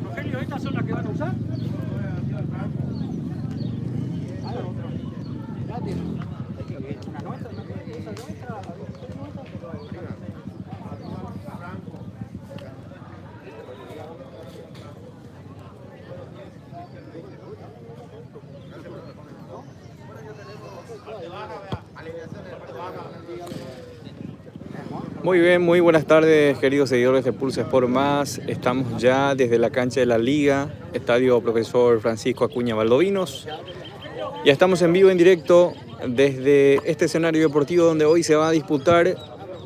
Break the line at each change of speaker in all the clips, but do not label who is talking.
Rogelio, ¿estas son las que van a usar? Una nuestra, esa nuestra.
Muy bien, muy buenas tardes, queridos seguidores de Pulso Sport Más. Estamos ya desde la cancha de la Liga, Estadio Profesor Francisco Acuña Valdovinos. Ya estamos en vivo, en directo, desde este escenario deportivo donde hoy se va a disputar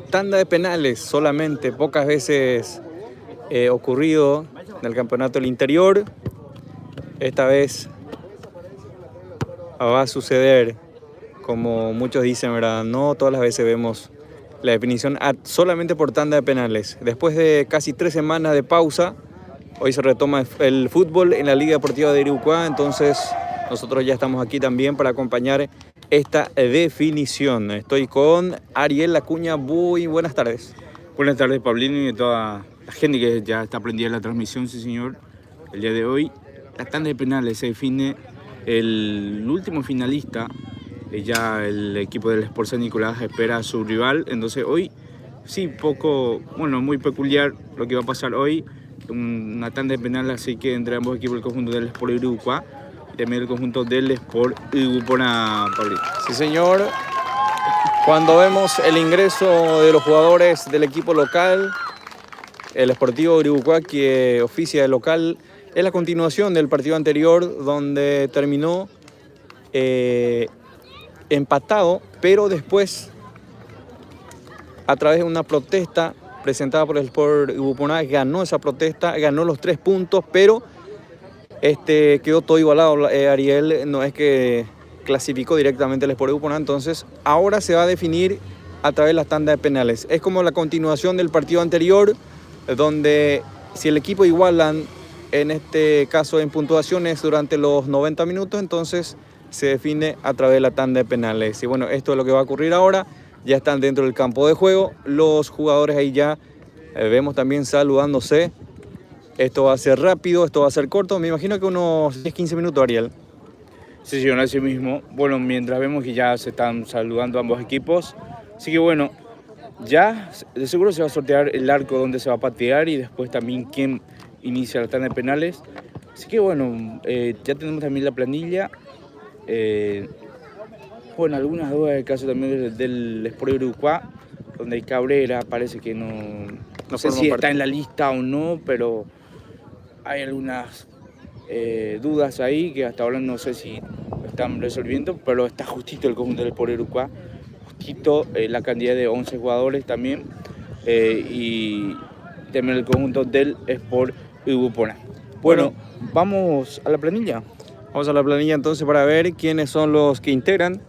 tanda de penales. Solamente pocas veces ocurrido en el campeonato del interior. Esta vez va a suceder, como muchos dicen, ¿verdad? No todas las veces vemos la definición solamente por tanda de penales. Después de casi 3 semanas de pausa, hoy se retoma el fútbol en la Liga Deportiva de Iriucuá, entonces nosotros ya estamos aquí también para acompañar esta definición. Estoy con Ariel Acuña. Muy buenas tardes.
Buenas tardes, Pablino, y a toda la gente que ya está prendida en la transmisión, sí señor. El día de hoy, la tanda de penales se define el último finalista. Ya el equipo del Sport San Nicolás espera a su rival, entonces hoy sí, muy peculiar lo que va a pasar hoy, una tanda de penal, así que entre ambos equipos, el conjunto del Sport Iriucuá y también el conjunto del Sport Iguipona, Pablito.
Sí señor, cuando vemos el ingreso de los jugadores del equipo local, el Sportivo Iriucuá, que oficia de local, es la continuación del partido anterior donde terminó empatado, pero después, a través de una protesta presentada por el Sport Iguipona, ganó esa protesta, ganó los 3 puntos, pero quedó todo igualado. Ariel, no es que clasificó directamente el Sport Iguipona, entonces ahora se va a definir a través de las tandas de penales. Es como la continuación del partido anterior, donde si el equipo igualan, en este caso en puntuaciones durante los 90 minutos, entonces se define a través de la tanda de penales. Y bueno, esto es lo que va a ocurrir ahora. Ya están dentro del campo de juego. Los jugadores ahí ya vemos también saludándose. Esto va a ser rápido, esto va a ser corto. Me imagino que unos 10-15 minutos, Ariel.
Sí, señor, así mismo. Bueno, mientras vemos que ya se están saludando ambos equipos. Así que bueno, ya de seguro se va a sortear el arco donde se va a patear y después también quién inicia la tanda de penales. Así que bueno, ya tenemos también la planilla. Bueno, algunas dudas del caso también del Sport Iriucuá, donde hay Cabrera, parece que no sé si está en la lista o no, pero hay algunas dudas ahí que hasta ahora no sé si están resolviendo, pero está justito el conjunto del Sport Iriucuá, justito la cantidad de 11 jugadores también, y también el conjunto del Sport Ubupona. Bueno, vamos a la planilla.
Vamos a la planilla entonces para ver quiénes son los que integran.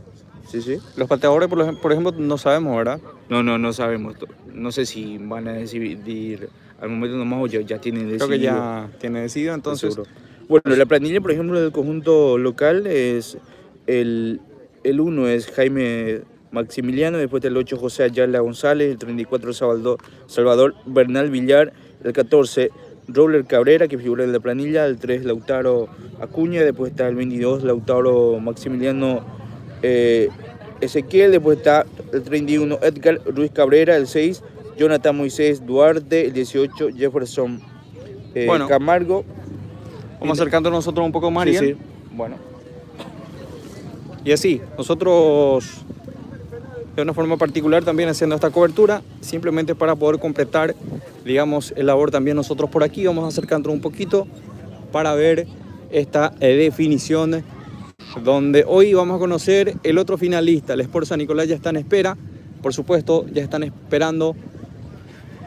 Sí, sí.
Los pateadores, por ejemplo, no sabemos, ¿verdad?
No sabemos. No sé si van a decidir al momento nomás o ya tienen decidido.
Creo que ya tiene decidido, entonces.
Seguro. Bueno, la planilla, por ejemplo, del conjunto local es el 1 es Jaime Maximiliano, después el 8 José Ayala González, el 34 Salvador Bernal Villar, el 14 Roller Cabrera, que figura en la planilla, el 3 Lautaro Acuña, después está el 22 Lautaro Maximiliano Ezequiel, después está el 31 Edgar Ruiz Cabrera, el 6 Jonathan Moisés Duarte, el 18 Jefferson Camargo.
Vamos acercándonos nosotros un poco más,
Sí,
Ariel.
sí. Bueno.
Y así, nosotros de una forma particular también haciendo esta cobertura, simplemente para poder completar, digamos, el labor también nosotros por aquí. Vamos acercándonos un poquito para ver esta definición, donde hoy vamos a conocer el otro finalista. El Sport San Nicolás ya está en espera, por supuesto, ya están esperando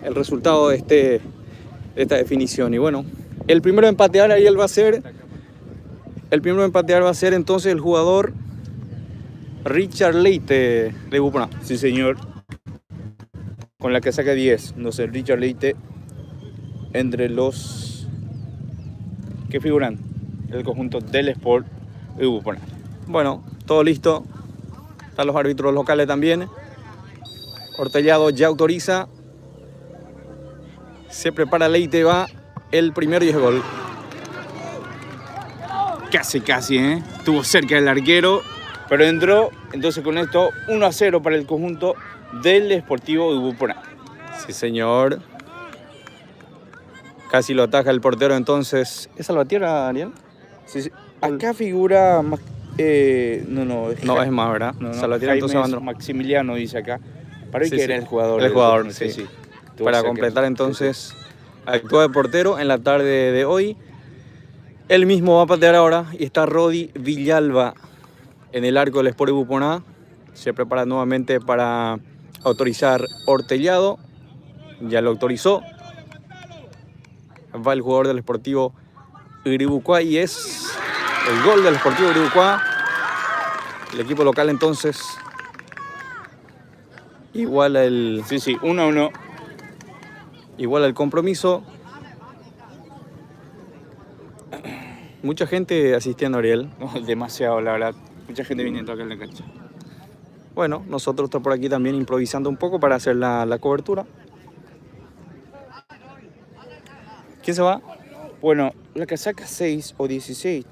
el resultado de esta definición. Y bueno, el primero en patear, Ariel, va a ser entonces el jugador Richard Leite de Ubupona.
Sí, señor. Con la que saca 10. No sé, Richard Leite entre los que figuran en el conjunto del Sport Ubupona.
Bueno, todo listo. Están los árbitros locales también. Ortellado ya autoriza. Se prepara Leite, va el primero y es gol.
Casi, ¿eh? Estuvo cerca del arquero, pero entró. Entonces con esto 1-0 para el conjunto del Sportivo Ubupona.
Sí, señor. Casi lo ataja el portero entonces. ¿Es Salvatierra, Ariel?
Sí. Acá figura... no,
es más, ¿verdad?
No,
Salvatierra entonces
abandonó. Maximiliano dice acá. Para que era el jugador.
El jugador, sí. Para completar entonces, actúa de portero en la tarde de hoy. Él mismo va a patear ahora y está Rodi Villalba en el arco del Sport Ubupona. Se prepara nuevamente para autorizar Ortellado. Ya lo autorizó. Va el jugador del Sportivo Uribucuá y es el gol del Sportivo Uribucuá. El equipo local entonces iguala el...
Sí, 1-1.
Iguala el compromiso. Mucha gente asistiendo, Ariel.
No, demasiado, la verdad. Mucha gente viniendo acá en la cancha.
Bueno, nosotros estamos por aquí también improvisando un poco para hacer la cobertura. ¿Quién se va?
Bueno, la que saca 6 o 16,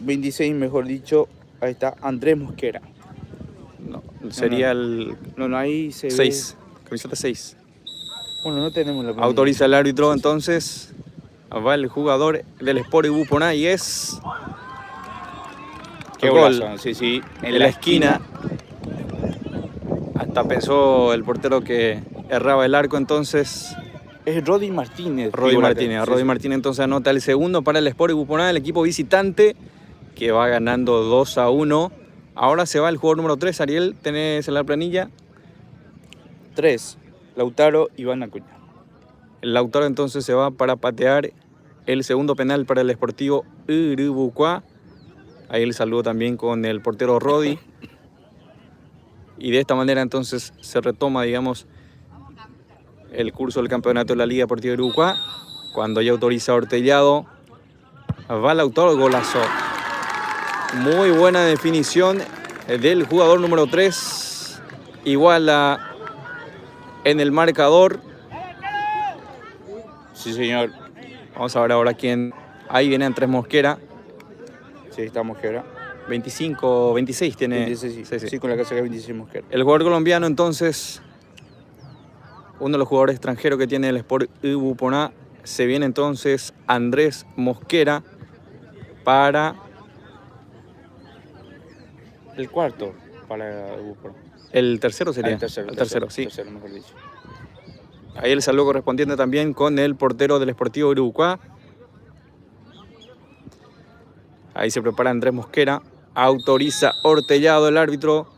26 mejor dicho, ahí está Andrés Mosquera.
No, sería el...
No, ahí se
6, camiseta 6.
Bueno, no tenemos la...
Autoriza el árbitro, entonces va el jugador del Sport Ubupona y es...
Qué gol. Sí,
en la esquina. Hasta pensó el portero que erraba el arco, entonces...
Es Rodi Martínez.
Rodi Martínez entonces anota el segundo para el Sport Ubupona, el equipo visitante, que va ganando 2-1. Ahora se va el jugador número 3, Ariel, ¿tenés en la planilla?
3, Lautaro Iván Acuña.
El Lautaro entonces se va para patear el segundo penal para el Sportivo Uribucuá. Ahí el saludo también con el portero Rodi. Y de esta manera entonces se retoma, digamos, el curso del campeonato de la Liga Deportiva Uribucuá. Cuando ya autoriza Ortellado, va Lautaro, golazo. Muy buena definición del jugador número 3. Iguala en el marcador.
Sí, señor.
Vamos a ver ahora quién. Ahí viene Andrés Mosquera.
Sí, está Mosquera.
25, 26 tiene.
26, sí, con la que saca 26 Mosquera.
El jugador colombiano entonces, uno de los jugadores extranjeros que tiene el Sport Ubupona, se viene entonces Andrés Mosquera para...
El cuarto para Ubupona.
El tercero sería.
El tercero,
sí.
Tercero, mejor dicho.
Ahí el saludo correspondiente también con el portero del Sportivo Uribucuá. Ahí se prepara Andrés Mosquera. Autoriza Ortellado, el árbitro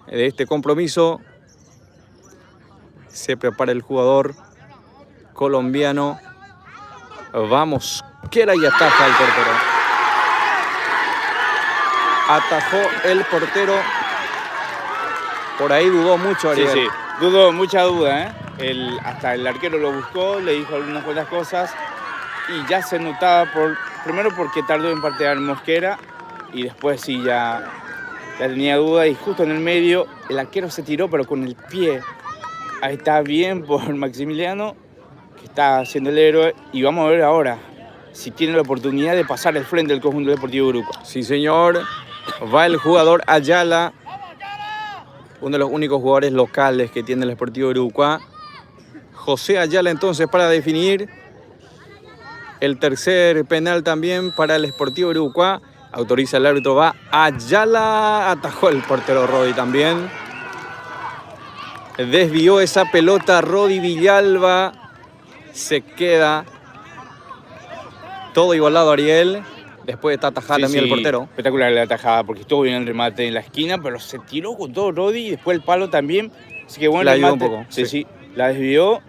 de este compromiso. Se prepara el jugador colombiano. Vamos, Mosquera y ataja el portero. Atajó el portero. Por ahí dudó mucho
Sí,
Ariel.
sí, dudó, mucha duda, ¿eh? Hasta el arquero lo buscó, le dijo algunas cuantas cosas y ya se notaba, primero porque tardó en patear Mosquera y después sí ya tenía duda y justo en el medio el arquero se tiró pero con el pie. Ahí está bien por Maximiliano, que está haciendo el héroe, y vamos a ver ahora si tiene la oportunidad de pasar al frente del conjunto deportivo Uruguay.
Sí, señor. Va el jugador Ayala, uno de los únicos jugadores locales que tiene el Sportivo Uruguay. José Ayala entonces para definir el tercer penal también para el Sportivo Uruguay. Autoriza el árbitro, va Ayala, atajó el portero Rodi también. Desvió esa pelota Rodi Villalba. Se queda todo igualado Ariel. Después está atajada
Sí,
también
sí,
el portero.
Espectacular la atajada porque estuvo bien el remate en la esquina, pero se tiró con todo Rodi y después el palo también. Así que bueno,
La ayudó
remate.
un poco,
Sí,
sí.
sí, la desvió.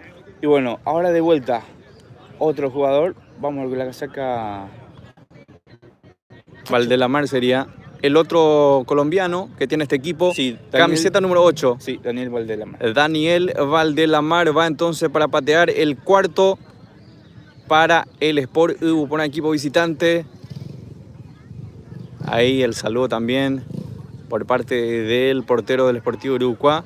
Y bueno, ahora de vuelta otro jugador. Vamos a ver la saca.
Valdelamar sería el otro colombiano que tiene este equipo.
Sí, Daniel-
Camiseta número 8.
Sí, Daniel Valdelamar.
Daniel Valdelamar va entonces para patear el cuarto para el Sport Uruguay, equipo visitante. Ahí el saludo también por parte del portero del Sportivo Uruguay,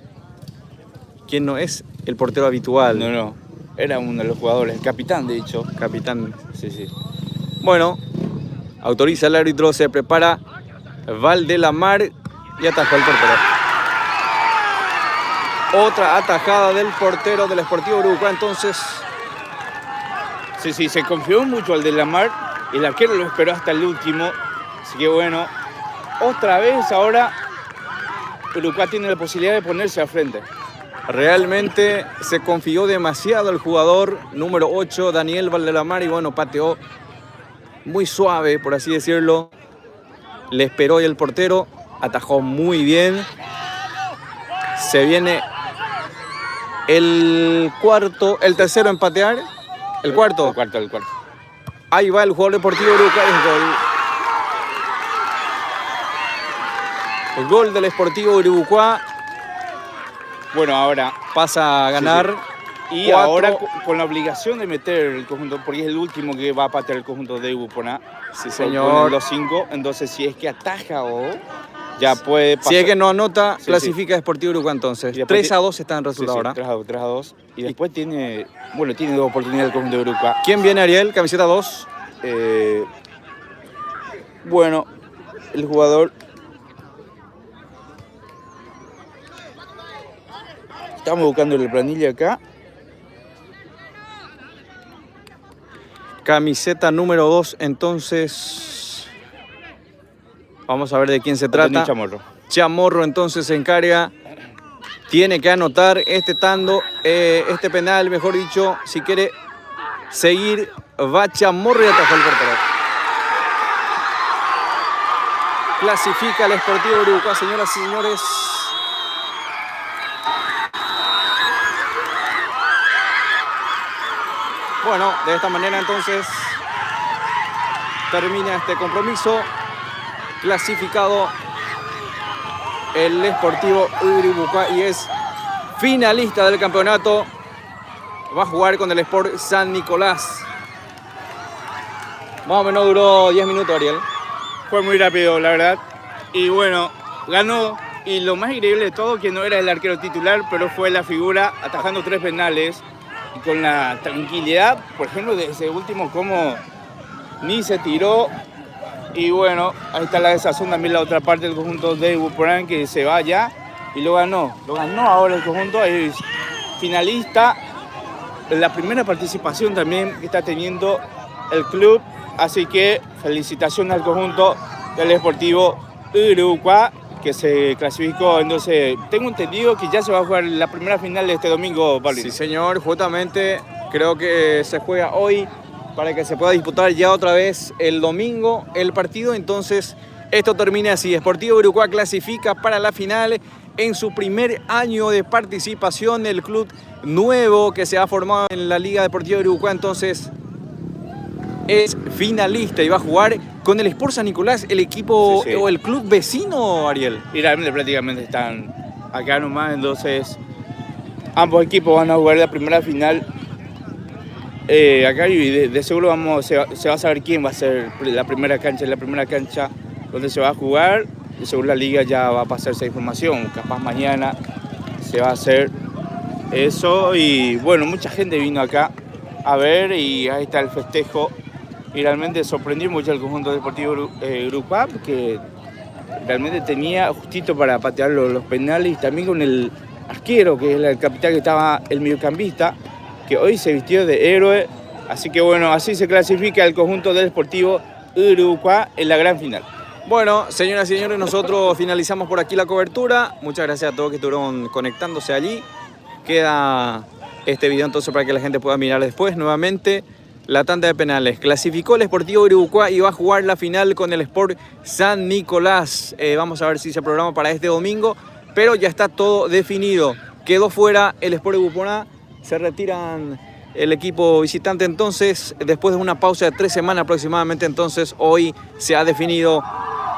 quien no es el portero habitual.
No, era uno de los jugadores, el capitán de hecho.
Capitán.
Sí, sí.
Bueno, autoriza el árbitro, se prepara Valdelamar y ataja el portero. Otra atajada del portero del Sportivo Uruguay entonces.
Sí, sí, se confió mucho al de Lamar, el arquero lo esperó hasta el último, así que bueno, otra vez ahora Uruguay tiene la posibilidad de ponerse al frente.
Realmente se confió demasiado el jugador número 8, Daniel Valdelamar, y bueno, pateó muy suave, por así decirlo. Le esperó y el portero atajó muy bien. Se viene el cuarto, el tercero en patear. El cuarto.
El cuarto.
Ahí va el jugador deportivo Uruguay. Gol. El gol del Sportivo Uruguay.
Bueno, ahora
Pasa a ganar.
y
4.
ahora con la obligación de meter el conjunto, porque es el último que va a patear el conjunto de Ubuponá.
Sí,
Con
señor.
los 5, entonces si es que ataja o ya puede pasar.
Si es que no anota,
Sí,
clasifica Sportivo Uruguay entonces.
Y después
3-2 está en resultado ahora.
3-2. Y después tiene dos oportunidades el conjunto de Uruguay.
¿Quién viene, Ariel? Camiseta 2.
Bueno, el jugador estamos buscando la planilla acá.
Camiseta número 2, entonces. Vamos a ver de quién se
Antonio
trata.
Chamorro.
Chamorro entonces se encarga. Tiene que anotar este penal, mejor dicho, si quiere seguir. Va Chamorro y ataja el portero. Clasifica el Sportivo Uruguay, señoras y señores. Bueno, de esta manera entonces termina este compromiso. Clasificado el Sportivo Uruguay y es finalista del campeonato. Va a jugar con el Sport San Nicolás. Más o menos duró 10 minutos, Ariel.
Fue muy rápido, la verdad. Y bueno, ganó. Y lo más increíble de todo, que no era el arquero titular, pero fue la figura atajando 3 penales. Y con la tranquilidad, por ejemplo, de ese último, como ni se tiró. Y bueno, ahí está la desazón también la otra parte del conjunto de Ubuporán, que se va ya. Y lo ganó. Lo ganó ahora el conjunto. Es finalista. La primera participación también que está teniendo el club. Así que felicitaciones al conjunto del Sportivo Uruguay, que se clasificó. Entonces, tengo entendido que ya se va a jugar la primera final de este domingo, Pablo.
Sí, señor, justamente creo que se juega hoy para que se pueda disputar ya otra vez el domingo el partido. Entonces, esto termina así. Sportivo Irucuá clasifica para la final en su primer año de participación. El club nuevo que se ha formado en la Liga Deportiva Irucuá entonces es finalista y va a jugar con el Sport San Nicolás, el equipo o el club vecino, Ariel.
Y realmente prácticamente están acá nomás, entonces ambos equipos van a jugar la primera final acá y de seguro se va a saber quién va a ser la primera cancha donde se va a jugar. De seguro la liga ya va a pasar esa información, capaz mañana se va a hacer eso y bueno, mucha gente vino acá a ver y ahí está el festejo. Y realmente sorprendió mucho el conjunto deportivo Irucuá, porque realmente tenía justito para patear los penales y también con el arquero, que es el capitán, que estaba el mediocampista, que hoy se vistió de héroe. Así que bueno, así se clasifica el conjunto del Sportivo Irucuá en la gran final.
Bueno, señoras y señores, nosotros finalizamos por aquí la cobertura. Muchas gracias a todos que estuvieron conectándose allí. Queda este video entonces para que la gente pueda mirar después nuevamente. La tanda de penales. Clasificó el Sportivo Irucuá y va a jugar la final con el Sport San Nicolás. Vamos a ver si se programa para este domingo, pero ya está todo definido. Quedó fuera el Sport Irucuá. Se retiran el equipo visitante entonces, después de una pausa de 3 semanas aproximadamente. Entonces hoy se ha definido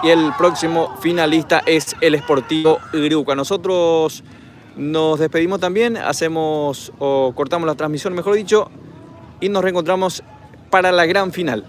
y el próximo finalista es el Sportivo Irucuá. Nosotros nos despedimos también, cortamos la transmisión, mejor dicho, y nos reencontramos para la gran final.